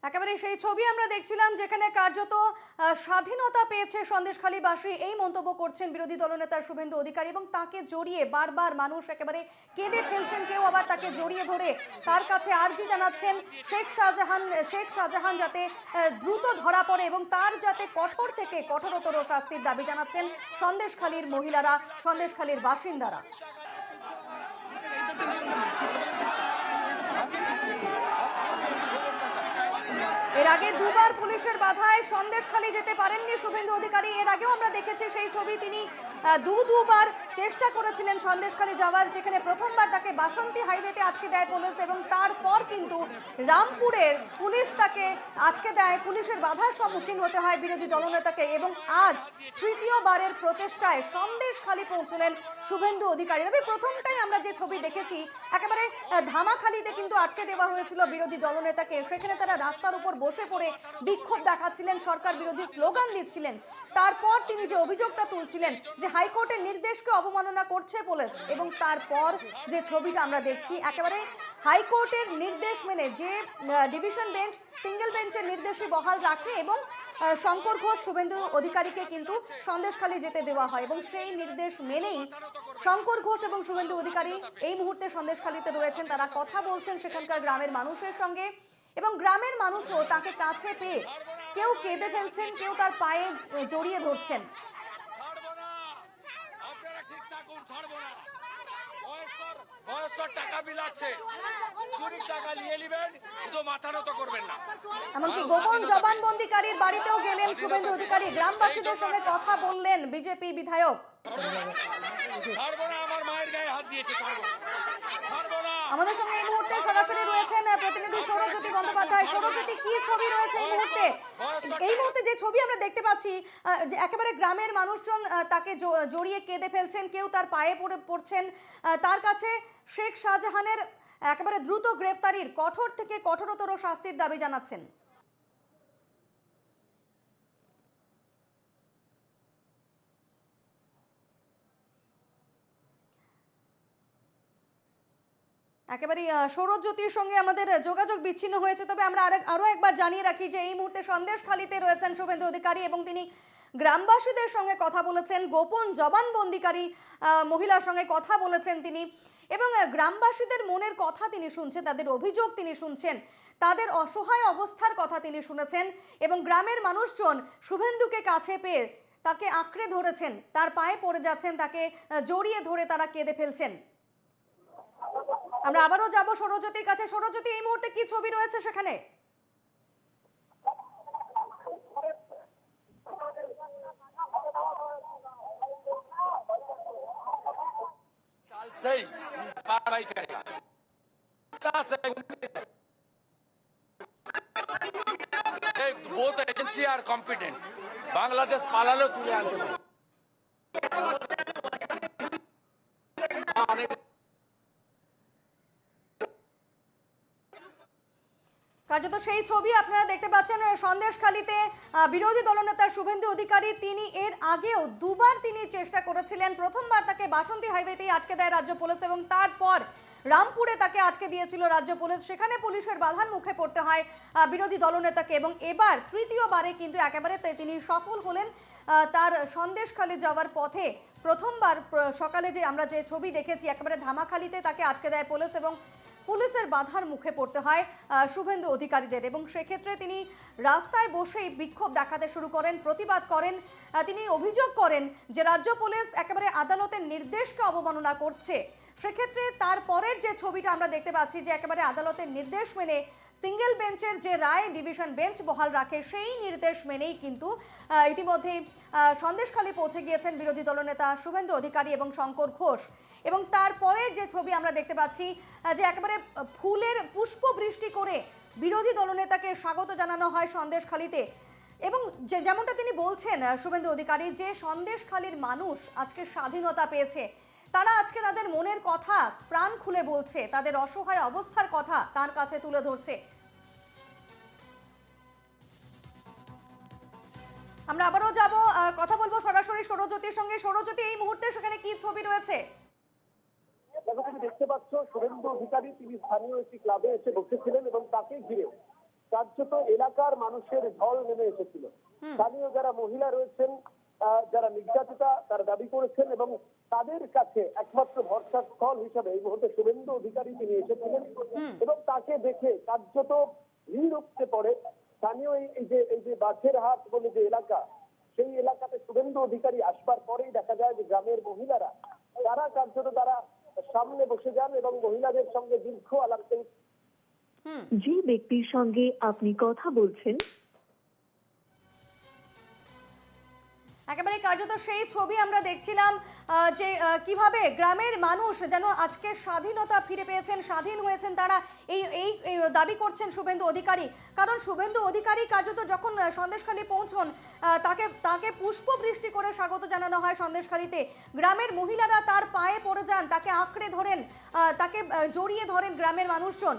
একেবারে সেই ছবি আমরা দেখছিলাম যেখানে কার্যত স্বাধীনতা পেয়েছে সন্দেশখালীবাসী, এই মন্তব্য করছেন বিরোধী দলনেতা শুভেন্দু অধিকারী এবং তাকে জড়িয়ে বারবার মানুষ একেবারে কেঁদে ফেলছেন, কেউ আবার তাকে জড়িয়ে ধরে তার কাছে আর্জি জানাচ্ছেন শেখ শাহজাহান যাতে দ্রুত ধরা পড়ে এবং তার যাতে কঠোর থেকে কঠোরতর শাস্তির দাবি জানাচ্ছেন সন্দেশখালীর মহিলারা, সন্দেশখালীর বাসিন্দারা। এর আগে দুবার পুলিশের বাধায় সন্দেশখালী যেতে পারেননি শুভেন্দু অধিকারী। এর আগেও আমরা দেখেছি সেই ছবি, তিনি দুবার চেষ্টা করেছিলেন সন্দেশখালী যাওয়ার, যেখানে প্রথমবার তাকে বাসন্তী হাইওয়েতে আটকে দেয় পুলিশ এবং তারপর কিন্তু রামপুরের পুলিশ তাকে আটকে দেয়, পুলিশের বাধার সম্মুখীন হতে হয় বিরোধী দলনেতাকে এবং আজ তৃতীয়বারের প্রচেষ্টায় সন্দেশখালী পৌঁছলেন শুভেন্দু অধিকারী। তবে প্রথমটাই আমরা যে ছবি দেখেছি একেবারে ধামাখালীতে কিন্তু আটকে দেওয়া হয়েছিল বিরোধী দলনেতাকে, সেখানে তারা রাস্তার উপর বসে পড়ে বিক্ষোভ দেখাচ্ছিলেন, সরকার বিরোধী স্লোগান দিচ্ছিলেন। তারপর তিনি যে অভিযোগটা তুলছিলেন যে হাইকোর্টের নির্দেশকে অবমাননা করছে পুলিশ, এবং তারপর যে ছবিটা আমরা দেখছি একেবারে হাইকোর্টের নির্দেশ মেনে যে ডিভিশন বেঞ্চ সিঙ্গেল বেঞ্চের নির্দেশই বহাল রাখে এবং শঙ্কর ঘোষ শুভেন্দু অধিকারীকে কিন্তু সন্দেশখালী যেতে দেওয়া হয় এবং সেই নির্দেশ মেনেই শঙ্কর ঘোষ এবং শুভেন্দু অধিকারী এই মুহূর্তে সন্দেশখালীতে রয়েছেন। তারা কথা বলছেন সেখানকার গ্রামের মানুষের সঙ্গে এবং গ্রামের মানুষও তাকে কাছে পেয়ে কেউ কেঁদে ফেলছেন, কেউ তার পায়ে জড়িয়ে ধরছেন। এমনকি গোপন জবানবন্দিকারীর বাড়িতেও গেলেন শুভেন্দু অধিকারী, গ্রামবাসীদের সঙ্গে কথা বললেন বিজেপি বিধায়ক। আমাদের সঙ্গে এই মুহূর্তে সরাসরি রয়েছেন প্রতিনিধি সৌরজ্যোতি বন্দ্যোপাধ্যায়। সৌরজ্যোতি, কি ছবি রয়েছে এই মুহূর্তে? এই মুহূর্তে যে ছবি আমরা দেখতে পাচ্ছি যে একেবারে গ্রামের মানুষজন তাকে জড়িয়ে কেঁদে ফেলছেন, কেউ তার পায়ে পড়ছেন, তার কাছে শেখ শাহজাহানের একেবারে দ্রুত গ্রেফতারির কঠোর থেকে কঠোরতর শাস্তির দাবি জানাচ্ছেন। একেবারে সৌরজ্যোতির সঙ্গে আমাদের যোগাযোগ বিচ্ছিন্ন হয়েছে, তবে আমরা আরো একবার জানিয়ে রাখি যে এই মুহূর্তে সন্দেশখালীতে রয়েছেন শুভেন্দু অধিকারী এবং তিনি গ্রামবাসীদের সঙ্গে কথা বলেছেন, গোপন জবানবন্দিকারী মহিলার সঙ্গে কথা বলেছেন তিনি এবং গ্রামবাসীদের মনের কথা তিনি শুনছেন, তাদের অভিযোগ তিনি শুনছেন, তাদের অসহায় অবস্থার কথা তিনি শুনেছেন এবং গ্রামের মানুষজন শুভেন্দুকে কাছে পেয়ে তাকে আঁকড়ে ধরেছেন, তার পায়ে পড়ে যাচ্ছেন, তাকে জড়িয়ে ধরে তারা কেঁদে ফেলছেন। আমরা আবারও যাব সৌরজ্যোতির কাছে। সৌরজ্যোতি, এই মুহূর্তে কি ছবি রয়েছে সেখানে? both agency are competent. Bangladesh পালালো তুলে আনতে পারে। কার্যত সেই ছবি আপনারা দেখতে পাচ্ছেন সন্দেশখালীতে বিরোধী দলনেতা শুভেন্দু অধিকারী। তিনি এর আগেও দুবার তিনি চেষ্টা করেছিলেন, প্রথমবার তাকে বাসন্তী হাইওয়েতেই আটকে দেয় রাজ্য পুলিশ এবং তারপর রামপুরে তাকে আটকে দিয়েছিল রাজ্য পুলিশ, সেখানে পুলিশের বাধার মুখে পড়তে হয় বিরোধী দলনেতাকে এবং এবার তৃতীয়বারে কিন্তু একেবারে তিনি সফল হলেন। তার সন্দেশখালী যাওয়ার পথে প্রথমবার সকালে যে আমরা যে ছবি দেখেছি একেবারে ধামাখালীতে তাকে আটকে দেয় পুলিশ এবং পুলিশের বাধার মুখে পড়তে হয় শুভেন্দু অধিকারীদের এবং সেক্ষেত্রে তিনি রাস্তায় বসেই বিক্ষোভ দেখাতে শুরু করেন, প্রতিবাদ করেন। তিনি অভিযোগ করেন যে রাজ্য পুলিশ একেবারে আদালতের নির্দেশকে অবমাননা করছে। সেক্ষেত্রে তারপরের যে ছবিটা আমরা দেখতে পাচ্ছি যে একেবারে আদালতের নির্দেশ মেনে সিঙ্গেল বেঞ্চের যে রায় ডিভিশন বেঞ্চ বহাল রাখে সেই নির্দেশ মেনেই কিন্তু ইতিমধ্যে সন্দেশখালী পৌঁছে গিয়েছেন বিরোধী দলনেতা শুভেন্দু অধিকারী এবং শঙ্কর ঘোষ এবং তারপরের যে ছবি আমরা দেখতে পাচ্ছি যে একেবারে ফুলের পুষ্প বৃষ্টি করে বিরোধী দলনেতাকে স্বাগত জানানো হয় সন্দেশখালীতে এবং যেমনটা তিনি বলছেন শুভেন্দু অধিকারী যে সন্দেশখালীর মানুষ আজকে স্বাধীনতা পেয়েছে, তারা আজকে তাদের মনের কথা প্রাণ খুলে বলছে, তাদের অসহায় অবস্থার কথা তার কাছে তুলে ধরছে। আমরা আবারও যাব, কথা বলবো সরাসরি সৌরজ্যোতির সঙ্গে। সৌরজ্যোতি, এই মুহূর্তে সেখানে কি ছবি রয়েছে? তুমি দেখতে পাচ্ছ শুভেন্দু অধিকারী তিনি স্থানীয় একটি ক্লাবে এসে বসেছিলেন এবং তাকে ঘিরে কার্যত এলাকার মানুষের ঢল নেমে এসেছিল। স্থানীয় যারা মহিলা রয়েছেন, যারা নির্যাতিতা, তারা দাবি করেছেন এবং তাদের কাছে একমাত্র ভরসার স্থল হিসেবে এই মুহূর্তে শুভেন্দু অধিকারী তিনি এসেছিলেন এবং তাকে দেখে কার্যত ভিড় উপচে পড়ে। স্থানীয় এই যে বাছের হাট বলে যে এলাকা, সেই এলাকাতে শুভেন্দু অধিকারী আসবার পরেই দেখা যায় যে গ্রামের মহিলারা তারা কার্যত তারা সামনে বসে যান এবং মহিলাদের সঙ্গে দীর্ঘ আলাপ। যে ব্যক্তির সঙ্গে আপনি কথা বলছেন একেবারে কার্যত সেই ছবি আমরা দেখছিলাম যে কিভাবে গ্রামের মানুষ যেন আজকে স্বাধীনতা ফিরে পেয়েছেন, স্বাধীন হয়েছেন তারা, এই এই দাবি করছেন শুভেন্দু অধিকারী। কারণ শুভেন্দু অধিকারী কার্যত যখন সন্দেশখালী পৌঁছন তাকে পুষ্পবৃষ্টি করে স্বাগত জানানো হয় সন্দেশখালীতে। গ্রামের মহিলারা তার পায়ে পড়ে যান, তাকে আঁকড়ে ধরেন, তাকে জড়িয়ে ধরেন গ্রামের মানুষজন।